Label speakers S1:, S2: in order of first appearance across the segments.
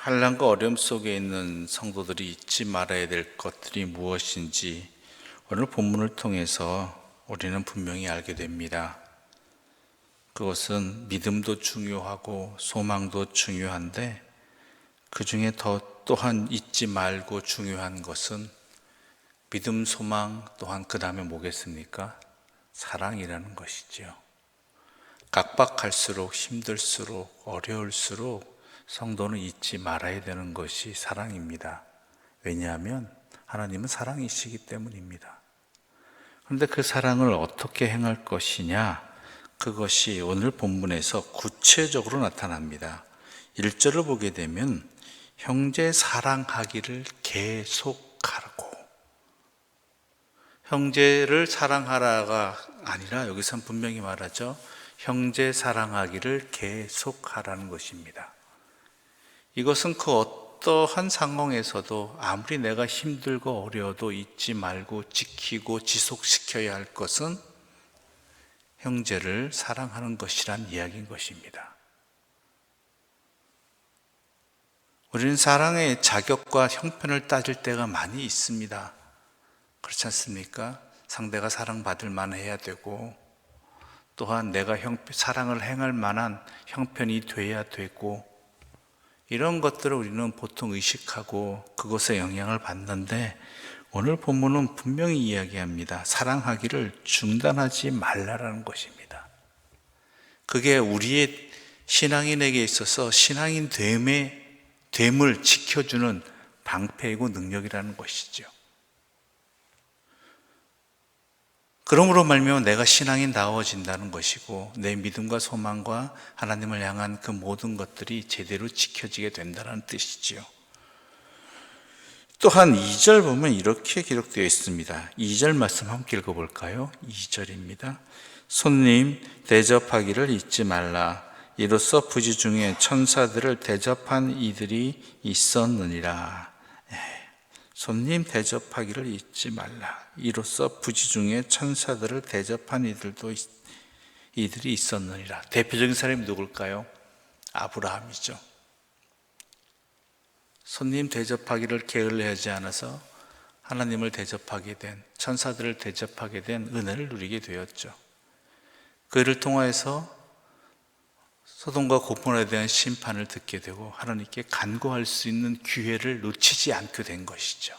S1: 환난과 어려움 속에 있는 성도들이 잊지 말아야 될 것들이 무엇인지 오늘 본문을 통해서 우리는 분명히 알게 됩니다. 그것은 믿음도 중요하고 소망도 중요한데 그 중에 또한 잊지 말고 중요한 것은 믿음, 소망 또한 그 다음에 뭐겠습니까? 사랑이라는 것이지요. 각박할수록 힘들수록 어려울수록 성도는 잊지 말아야 되는 것이 사랑입니다. 왜냐하면 하나님은 사랑이시기 때문입니다. 그런데 그 사랑을 어떻게 행할 것이냐? 그것이 오늘 본문에서 구체적으로 나타납니다. 1절을 보게 되면 형제 사랑하기를 계속하라고. 형제를 사랑하라가 아니라 여기서는 분명히 말하죠. 형제 사랑하기를 계속하라는 것입니다. 이것은 그 어떠한 상황에서도 아무리 내가 힘들고 어려워도 잊지 말고 지키고 지속시켜야 할 것은 형제를 사랑하는 것이란 이야기인 것입니다. 우리는 사랑의 자격과 형편을 따질 때가 많이 있습니다. 그렇지 않습니까? 상대가 사랑받을 만해야 되고 또한 내가 사랑을 행할 만한 형편이 돼야 되고 이런 것들을 우리는 보통 의식하고 그것에 영향을 받는데 오늘 본문은 분명히 이야기합니다. 사랑하기를 중단하지 말라라는 것입니다. 그게 우리의 신앙인에게 있어서 신앙인 됨을 지켜주는 방패이고 능력이라는 것이죠. 그러므로 말미암아 내가 신앙인다워진다는 것이고 내 믿음과 소망과 하나님을 향한 그 모든 것들이 제대로 지켜지게 된다는 뜻이지요. 또한 2절 보면 이렇게 기록되어 있습니다. 2절 말씀 함께 읽어볼까요? 2절입니다. 손님 대접하기를 잊지 말라. 이로써 부지 중에 천사들을 대접한 이들이 있었느니라. 손님 대접하기를 잊지 말라. 이로써 부지 중에 천사들을 대접한 이들이 있었느니라. 대표적인 사람이 누굴까요? 아브라함이죠. 손님 대접하기를 게을리하지 않아서 하나님을 대접하게 된, 천사들을 대접하게 된 은혜를 누리게 되었죠. 그를 통하여서 소돔과 고모라에 대한 심판을 듣게 되고 하나님께 간구할 수 있는 기회를 놓치지 않게 된 것이죠.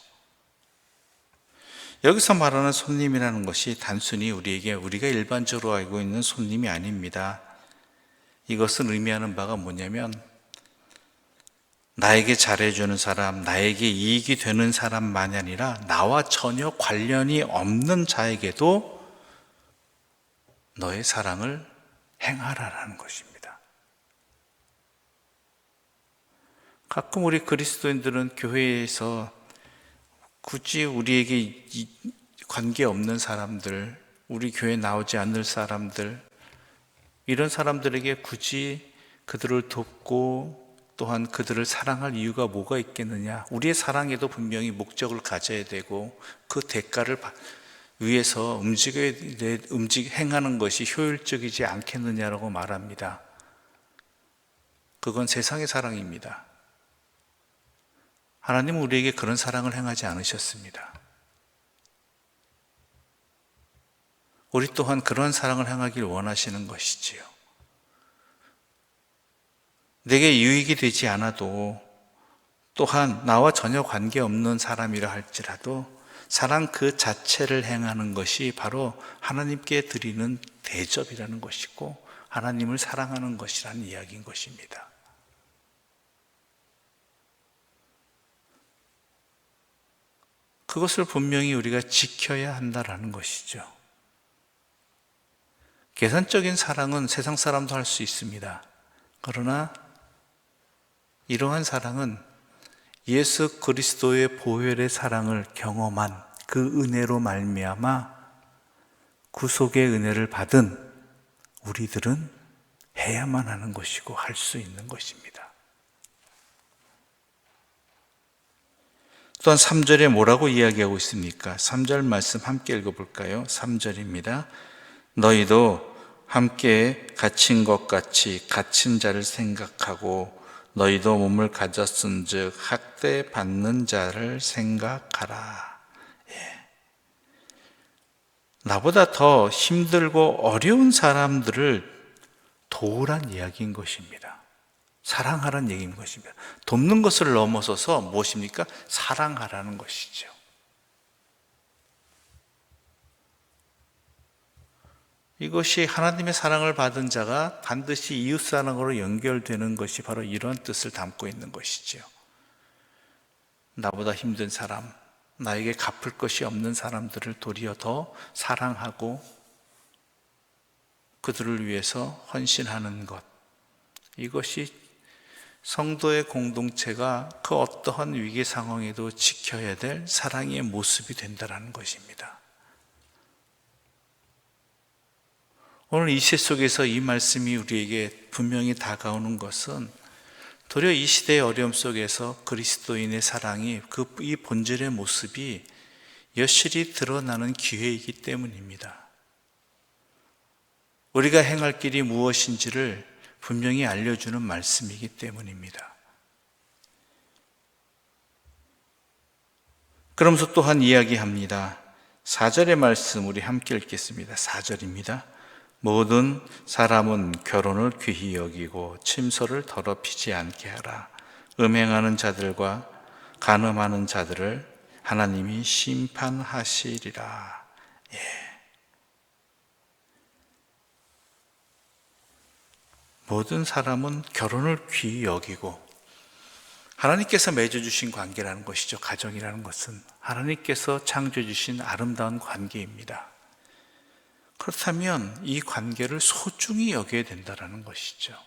S1: 여기서 말하는 손님이라는 것이 단순히 우리가 일반적으로 알고 있는 손님이 아닙니다. 이것은 의미하는 바가 뭐냐면 나에게 잘해주는 사람, 나에게 이익이 되는 사람만이 아니라 나와 전혀 관련이 없는 자에게도 너의 사랑을 행하라라는 것입니다. 가끔 우리 그리스도인들은 교회에서 굳이 우리에게 관계없는 사람들, 우리 교회에 나오지 않을 사람들, 이런 사람들에게 굳이 그들을 돕고 또한 그들을 사랑할 이유가 뭐가 있겠느냐? 우리의 사랑에도 분명히 목적을 가져야 되고 그 대가를 위해서 행하는 것이 효율적이지 않겠느냐라고 말합니다. 그건 세상의 사랑입니다. 하나님은 우리에게 그런 사랑을 행하지 않으셨습니다. 우리 또한 그런 사랑을 행하길 원하시는 것이지요. 내게 유익이 되지 않아도 또한 나와 전혀 관계없는 사람이라 할지라도 사랑 그 자체를 행하는 것이 바로 하나님께 드리는 대접이라는 것이고 하나님을 사랑하는 것이라는 이야기인 것입니다. 그것을 분명히 우리가 지켜야 한다라는 것이죠. 계산적인 사랑은 세상 사람도 할 수 있습니다. 그러나 이러한 사랑은 예수 그리스도의 보혈의 사랑을 경험한 그 은혜로 말미암아 구속의 은혜를 받은 우리들은 해야만 하는 것이고 할 수 있는 것입니다. 또한 3절에 뭐라고 이야기하고 있습니까? 3절 말씀 함께 읽어볼까요? 3절입니다. 너희도 함께 갇힌 것 같이 갇힌 자를 생각하고 너희도 몸을 가졌은즉 학대받는 자를 생각하라. 나보다 더 힘들고 어려운 사람들을 도우란 이야기인 것입니다. 사랑하라는 얘기인 것입니다. 돕는 것을 넘어서서 무엇입니까? 사랑하라는 것이죠. 이것이 하나님의 사랑을 받은 자가 반드시 이웃사랑으로 연결되는 것이 바로 이런 뜻을 담고 있는 것이죠. 나보다 힘든 사람, 나에게 갚을 것이 없는 사람들을 도리어 더 사랑하고 그들을 위해서 헌신하는 것, 이것이 성도의 공동체가 그 어떠한 위기 상황에도 지켜야 될 사랑의 모습이 된다는 것입니다. 오늘 이 시대 속에서 이 말씀이 우리에게 분명히 다가오는 것은 도리어 이 시대의 어려움 속에서 그리스도인의 사랑이 이 본질의 모습이 여실히 드러나는 기회이기 때문입니다. 우리가 행할 길이 무엇인지를 분명히 알려주는 말씀이기 때문입니다. 그러면서 또한 이야기합니다. 4절의 말씀 우리 함께 읽겠습니다. 4절입니다. 모든 사람은 결혼을 귀히 여기고 침소를 더럽히지 않게 하라. 음행하는 자들과 간음하는 자들을 하나님이 심판하시리라. 모든 사람은 결혼을 귀히 여기고, 하나님께서 맺어주신 관계라는 것이죠. 가정이라는 것은 하나님께서 창조해 주신 아름다운 관계입니다. 그렇다면 이 관계를 소중히 여겨야 된다는 것이죠.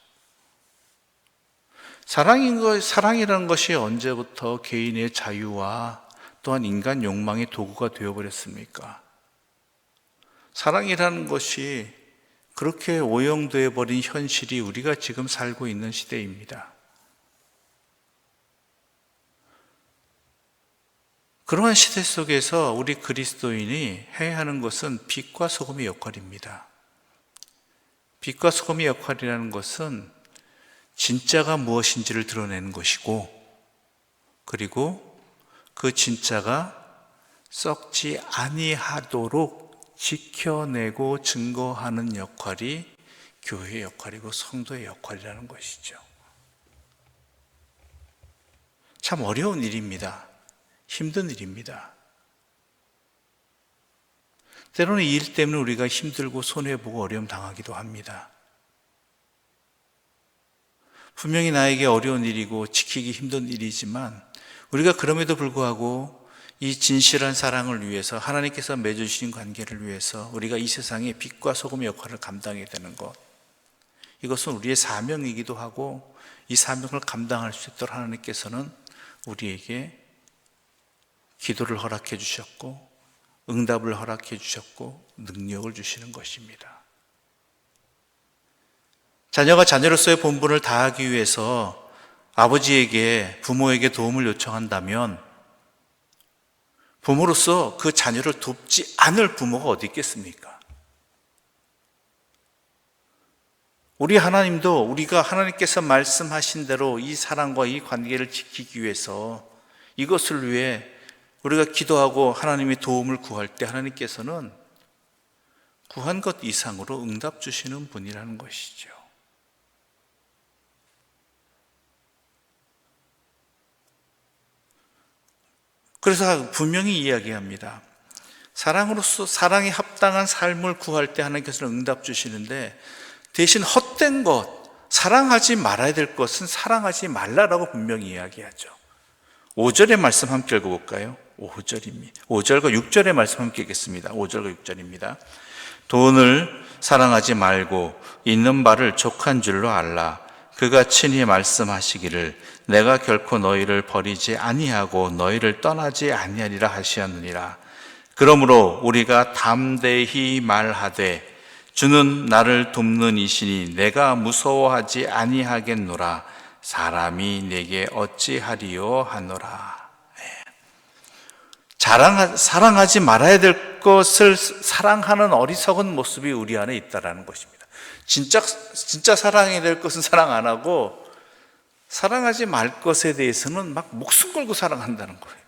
S1: 사랑이라는 것이 언제부터 개인의 자유와 또한 인간 욕망의 도구가 되어버렸습니까? 사랑이라는 것이 그렇게 오염되어 버린 현실이 우리가 지금 살고 있는 시대입니다. 그러한 시대 속에서 우리 그리스도인이 해야 하는 것은 빛과 소금의 역할입니다. 빛과 소금의 역할이라는 것은 진짜가 무엇인지를 드러내는 것이고, 그리고 그 진짜가 썩지 아니하도록 지켜내고 증거하는 역할이 교회의 역할이고 성도의 역할이라는 것이죠. 참 어려운 일입니다. 힘든 일입니다. 때로는 이 일 때문에 우리가 힘들고 손해보고 어려움 당하기도 합니다. 분명히 나에게 어려운 일이고 지키기 힘든 일이지만 우리가 그럼에도 불구하고 이 진실한 사랑을 위해서, 하나님께서 맺어주신 관계를 위해서 우리가 이 세상에 빛과 소금의 역할을 감당해야 되는 것, 이것은 우리의 사명이기도 하고, 이 사명을 감당할 수 있도록 하나님께서는 우리에게 기도를 허락해 주셨고 응답을 허락해 주셨고 능력을 주시는 것입니다. 자녀가 자녀로서의 본분을 다하기 위해서 아버지에게, 부모에게 도움을 요청한다면 부모로서 그 자녀를 돕지 않을 부모가 어디 있겠습니까? 우리 하나님도 우리가 하나님께서 말씀하신 대로 이 사랑과 이 관계를 지키기 위해서, 이것을 위해 우리가 기도하고 하나님의 도움을 구할 때 하나님께서는 구한 것 이상으로 응답 주시는 분이라는 것이죠. 그래서 분명히 이야기합니다. 사랑으로서 사랑에 합당한 삶을 구할 때 하나님께서는 응답 주시는데, 대신 헛된 것, 사랑하지 말아야 될 것은 사랑하지 말라라고 분명히 이야기하죠. 5절의 말씀 함께 읽어볼까요? 5절과 6절의 말씀 함께 읽겠습니다. 5절과 6절입니다. 돈을 사랑하지 말고 있는 바를 족한 줄로 알라. 그가 친히 말씀하시기를 내가 결코 너희를 버리지 아니하고 너희를 떠나지 아니하리라 하시었느니라. 그러므로 우리가 담대히 말하되 주는 나를 돕는 이시니 내가 무서워하지 아니하겠노라. 사람이 내게 어찌하리요 하노라. 사랑하지 말아야 될 것을 사랑하는 어리석은 모습이 우리 안에 있다는 것입니다. 진짜 사랑해야 될 것은 사랑 안 하고 사랑하지 말 것에 대해서는 막 목숨 걸고 사랑한다는 거예요.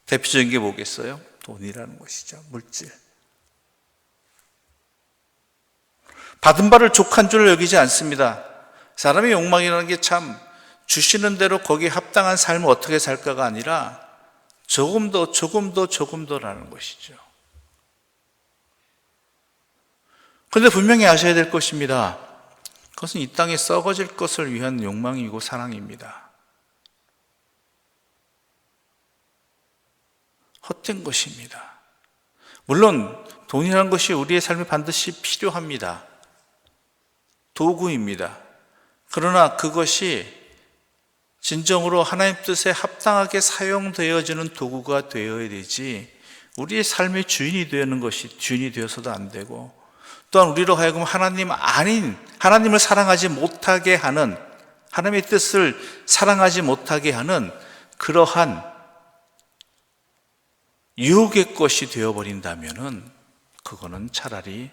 S1: 대표적인 게 뭐겠어요? 돈이라는 것이죠. 물질. 받은 바를 족한 줄 여기지 않습니다. 사람의 욕망이라는 게 참 주시는 대로 거기에 합당한 삶을 어떻게 살까가 아니라 조금 더라는 것이죠. 그런데 분명히 아셔야 될 것입니다. 그것은 이 땅에 썩어질 것을 위한 욕망이고 사랑입니다. 헛된 것입니다. 물론 돈이라는 것이 우리의 삶에 반드시 필요합니다. 도구입니다. 그러나 그것이 진정으로 하나님 뜻에 합당하게 사용되어지는 도구가 되어야 되지, 우리의 삶의 주인이 되는 것이 주인이 되어서도 안 되고, 또한 우리로 하여금 하나님 아닌, 하나님을 사랑하지 못하게 하는, 하나님의 뜻을 사랑하지 못하게 하는 그러한 유혹의 것이 되어버린다면은 그거는 차라리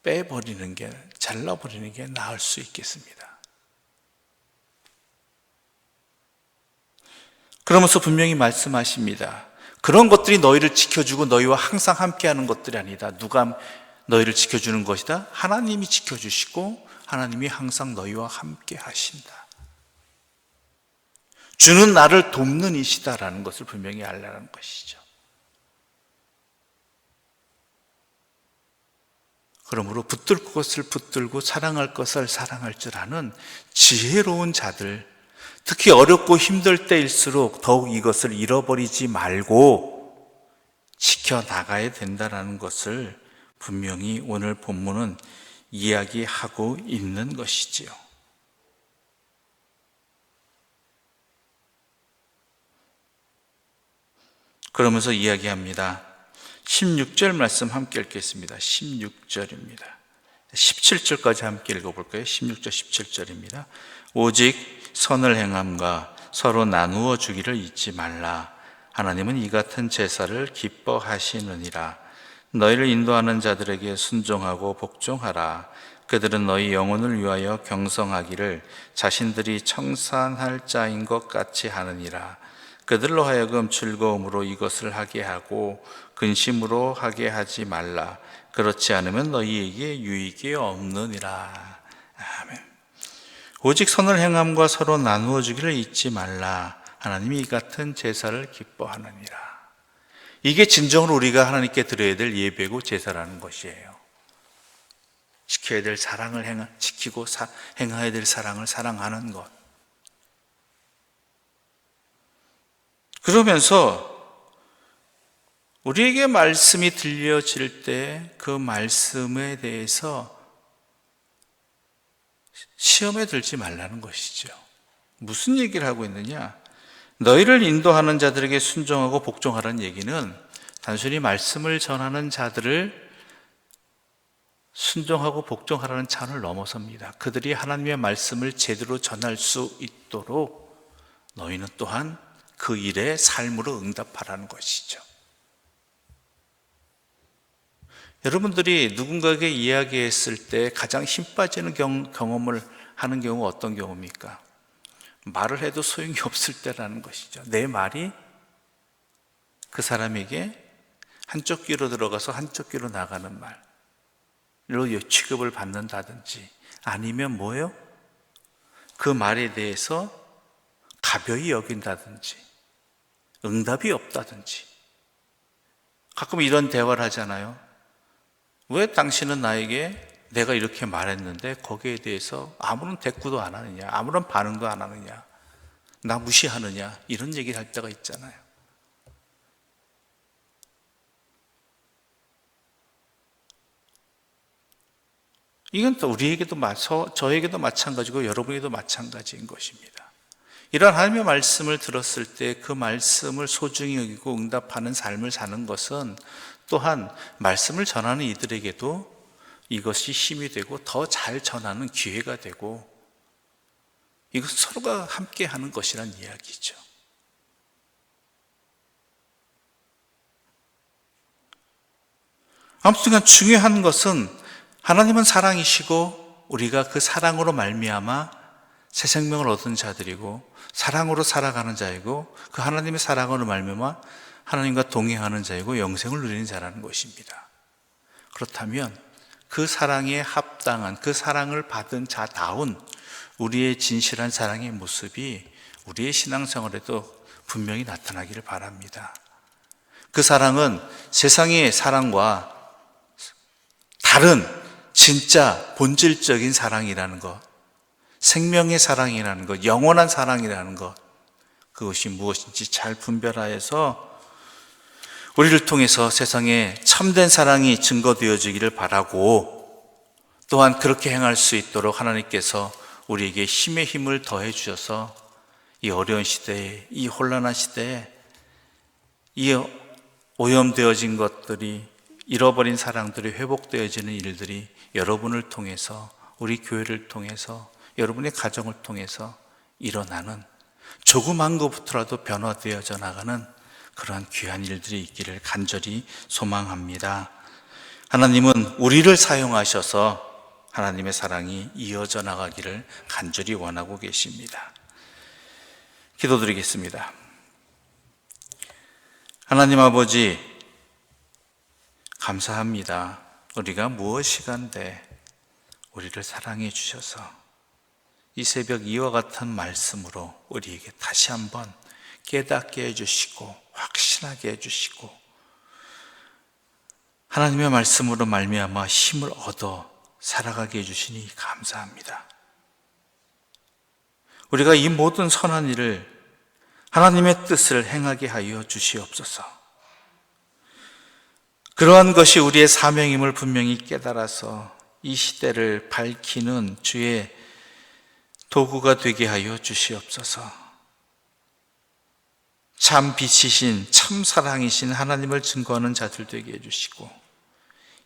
S1: 빼버리는 게, 잘라버리는 게 나을 수 있겠습니다. 그러면서 분명히 말씀하십니다. 그런 것들이 너희를 지켜주고 너희와 항상 함께하는 것들이 아니다. 누가 너희를 지켜주는 것이다? 하나님이 지켜주시고 하나님이 항상 너희와 함께 하신다. 주는 나를 돕는 이시다라는 것을 분명히 알라는 것이죠. 그러므로 붙들 것을 붙들고 사랑할 것을 사랑할 줄 아는 지혜로운 자들, 특히 어렵고 힘들 때일수록 더욱 이것을 잃어버리지 말고 지켜나가야 된다는 것을 분명히 오늘 본문은 이야기하고 있는 것이지요. 그러면서 이야기합니다. 16절 말씀 함께 읽겠습니다. 16절입니다. 17절까지 함께 읽어볼까요? 16절 17절입니다. 오직 선을 행함과 서로 나누어 주기를 잊지 말라. 하나님은 이 같은 제사를 기뻐하시느니라. 너희를 인도하는 자들에게 순종하고 복종하라. 그들은 너희 영혼을 위하여 경성하기를 자신들이 청산할 자인 것 같이 하느니라. 그들로 하여금 즐거움으로 이것을 하게 하고 근심으로 하게 하지 말라. 그렇지 않으면 너희에게 유익이 없느니라. 아멘. 오직 선을 행함과 서로 나누어 주기를 잊지 말라. 하나님이 이 같은 제사를 기뻐하느니라. 이게 진정으로 우리가 하나님께 드려야 될 예배고 제사라는 것이에요. 지켜야 될 사랑을 지키고 행해야 될 사랑을 사랑하는 것. 그러면서 우리에게 말씀이 들려질 때 그 말씀에 대해서 시험에 들지 말라는 것이죠. 무슨 얘기를 하고 있느냐? 너희를 인도하는 자들에게 순종하고 복종하라는 얘기는 단순히 말씀을 전하는 자들을 순종하고 복종하라는 차원을 넘어섭니다. 그들이 하나님의 말씀을 제대로 전할 수 있도록 너희는 또한 그 일에 삶으로 응답하라는 것이죠. 여러분들이 누군가에게 이야기했을 때 가장 힘 빠지는 경험을 하는 경우가 어떤 경우입니까? 말을 해도 소용이 없을 때라는 것이죠. 내 말이 그 사람에게 한쪽 귀로 들어가서 한쪽 귀로 나가는 말로 취급을 받는다든지, 아니면 뭐예요? 그 말에 대해서 가벼이 여긴다든지, 응답이 없다든지. 가끔 이런 대화를 하잖아요. 왜 당신은 나에게 내가 이렇게 말했는데 거기에 대해서 아무런 대꾸도 안 하느냐, 아무런 반응도 안 하느냐, 나 무시하느냐, 이런 얘기를 할 때가 있잖아요. 이건 또 우리에게도 저에게도 마찬가지고 여러분에게도 마찬가지인 것입니다. 이런 하나님의 말씀을 들었을 때 그 말씀을 소중히 여기고 응답하는 삶을 사는 것은 또한 말씀을 전하는 이들에게도 이것이 힘이 되고 더 잘 전하는 기회가 되고, 이것 서로가 함께 하는 것이란 이야기죠. 아무튼 중요한 것은 하나님은 사랑이시고 우리가 그 사랑으로 말미암아 새 생명을 얻은 자들이고 사랑으로 살아가는 자이고 그 하나님의 사랑으로 말미암아 하나님과 동행하는 자이고 영생을 누리는 자라는 것입니다. 그렇다면 그 사랑에 합당한, 그 사랑을 받은 자다운 우리의 진실한 사랑의 모습이 우리의 신앙생활에도 분명히 나타나기를 바랍니다. 그 사랑은 세상의 사랑과 다른 진짜 본질적인 사랑이라는 것, 생명의 사랑이라는 것, 영원한 사랑이라는 것, 그것이 무엇인지 잘 분별하여서 우리를 통해서 세상에 참된 사랑이 증거되어지기를 바라고, 또한 그렇게 행할 수 있도록 하나님께서 우리에게 힘의 힘을 더해 주셔서 이 어려운 시대에, 이 혼란한 시대에 이 오염되어진 것들이, 잃어버린 사랑들이 회복되어지는 일들이 여러분을 통해서, 우리 교회를 통해서, 여러분의 가정을 통해서 일어나는, 조그만 것부터라도 변화되어져 나가는 그러한 귀한 일들이 있기를 간절히 소망합니다. 하나님은 우리를 사용하셔서 하나님의 사랑이 이어져 나가기를 간절히 원하고 계십니다. 기도드리겠습니다. 하나님 아버지, 감사합니다. 우리가 무엇이간데 우리를 사랑해 주셔서 이 새벽 이와 같은 말씀으로 우리에게 다시 한번 깨닫게 해주시고 확신하게 해주시고 하나님의 말씀으로 말미암아 힘을 얻어 살아가게 해주시니 감사합니다. 우리가 이 모든 선한 일을, 하나님의 뜻을 행하게 하여 주시옵소서. 그러한 것이 우리의 사명임을 분명히 깨달아서 이 시대를 밝히는 주의 도구가 되게 하여 주시옵소서. 참 빛이신, 참 사랑이신 하나님을 증거하는 자들 되게 해주시고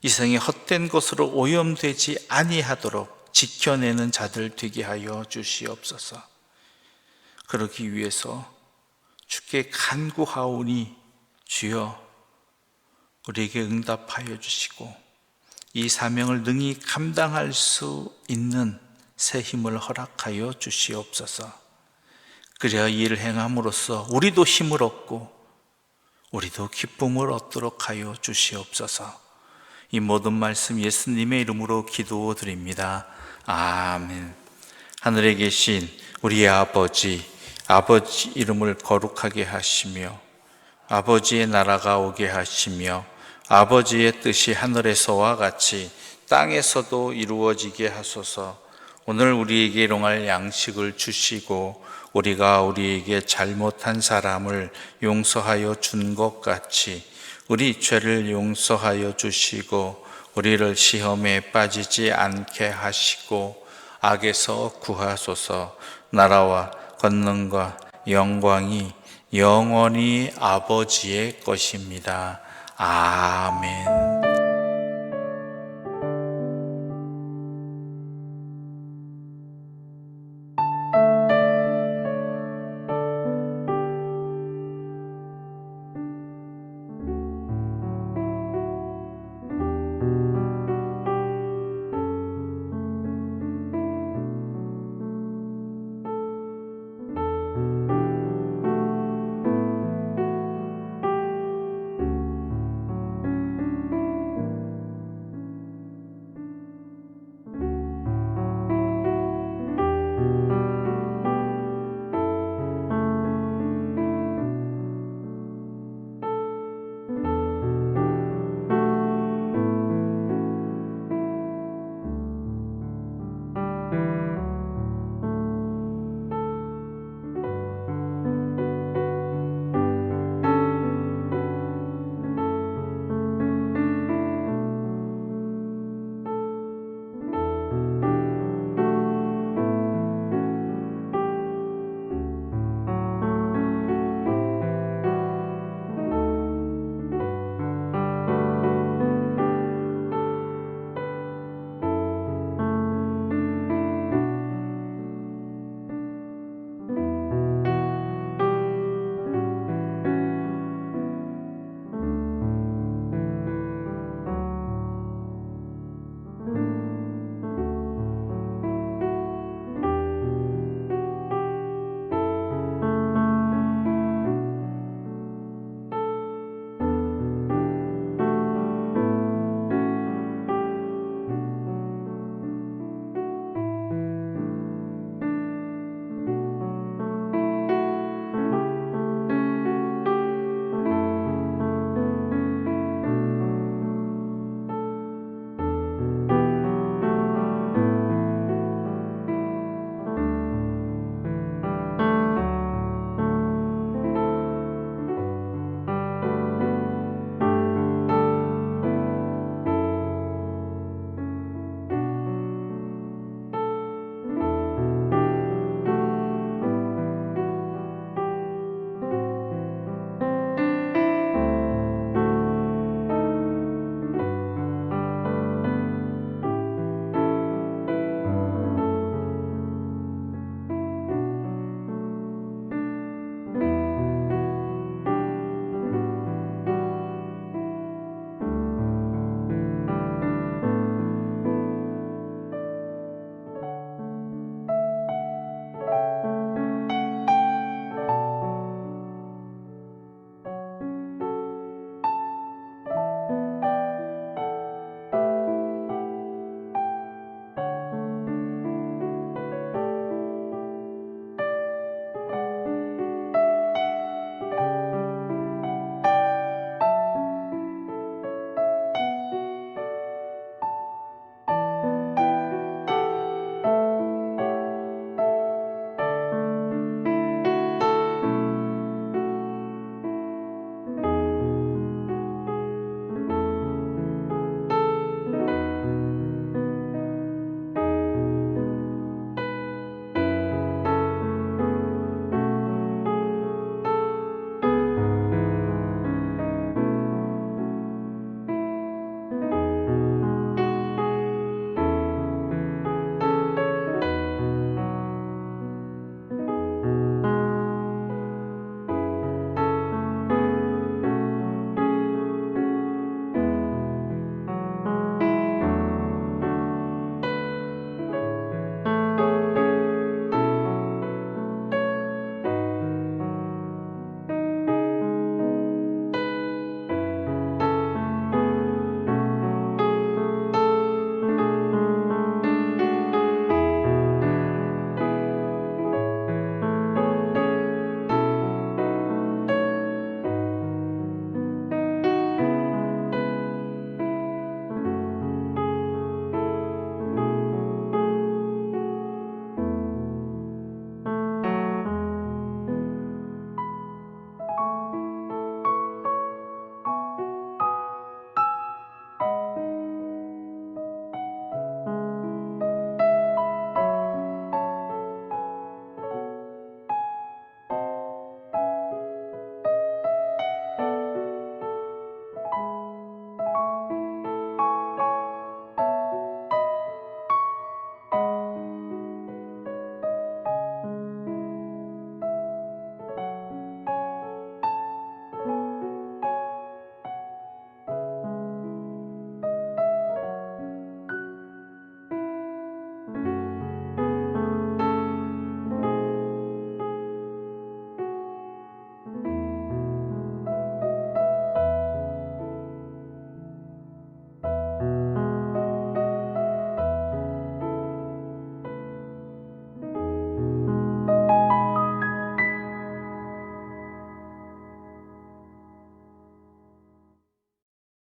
S1: 이 세상의 헛된 것으로 오염되지 아니하도록 지켜내는 자들 되게 하여 주시옵소서. 그러기 위해서 주께 간구하오니 주여 우리에게 응답하여 주시고 이 사명을 능히 감당할 수 있는 새 힘을 허락하여 주시옵소서. 그래야 이 일을 행함으로써 우리도 힘을 얻고 우리도 기쁨을 얻도록 하여 주시옵소서. 이 모든 말씀 예수님의 이름으로 기도드립니다. 아멘. 하늘에 계신 우리의 아버지 이름을 거룩하게 하시며 아버지의 나라가 오게 하시며 아버지의 뜻이 하늘에서와 같이 땅에서도 이루어지게 하소서. 오늘 우리에게 일용할 양식을 주시고 우리가 우리에게 잘못한 사람을 용서하여 준 것 같이 우리 죄를 용서하여 주시고 우리를 시험에 빠지지 않게 하시고 악에서 구하소서. 나라와 권능과 영광이 영원히 아버지의 것입니다. 아멘.